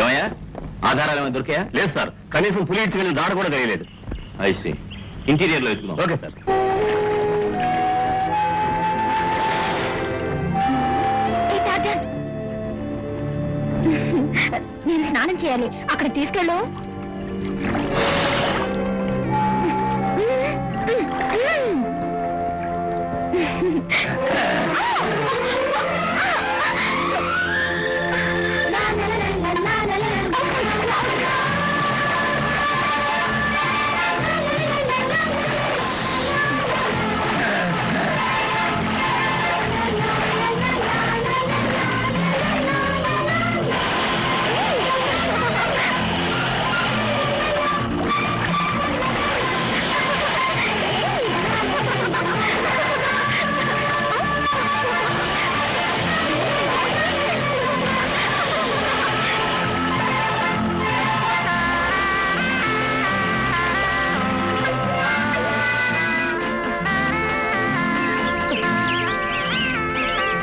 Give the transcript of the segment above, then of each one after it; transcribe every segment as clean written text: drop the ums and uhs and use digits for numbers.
ఏమయ్యా ఆధారాలు ఏమైనా దొరికాయా? లేదు సార్, కనీసం పులి ఇచ్చి వెళ్ళిన దాడి కూడా తెలియలేదు. ఐసి ఇంటీరియర్ లో వెతుకుదాం. Okay sir. నేను స్నానం చేయాలి, అక్కడ తీసుకెళ్ళు.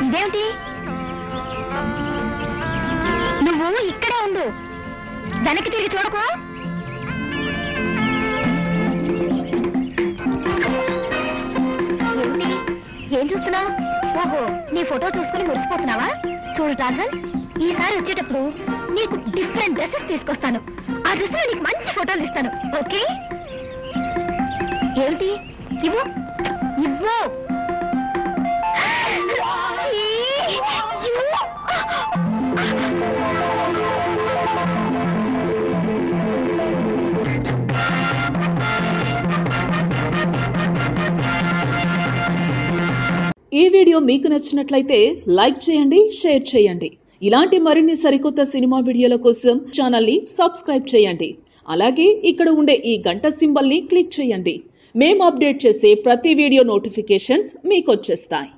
ఇదేమిటి? నువ్వు ఇక్కడే ఉండు, వెనక్కి తిరిగి చూడకు. ఏం చూస్తున్నావు? ఓహో, నీ ఫోటో చూసుకుని మురిసిపోతున్నావా? చూడు టార్జన్, ఈసారి వచ్చేటప్పుడు నీకు డిఫరెంట్ డ్రెస్సెస్ తీసుకొస్తాను. ఆ డ్రెస్ లో నీకు మంచి ఫోటోలు ఇస్తాను. ఓకే? ఏమిటి? ఇవ్వు ఇవ్వు. ఈ వీడియో మీకు నచ్చినట్లయితే లైక్ చేయండి, షేర్ చేయండి. ఇలాంటి మరిన్ని సరికొత్త సినిమా వీడియోల కోసం ఛానల్ ని సబ్స్క్రైబ్ చేయండి. అలాగే ఇక్కడ ఉండే ఈ గంట సింబల్ ని క్లిక్ చేయండి. మేము అప్డేట్ చేసే ప్రతి వీడియో నోటిఫికేషన్స్ మీకు వచ్చేస్తాయి.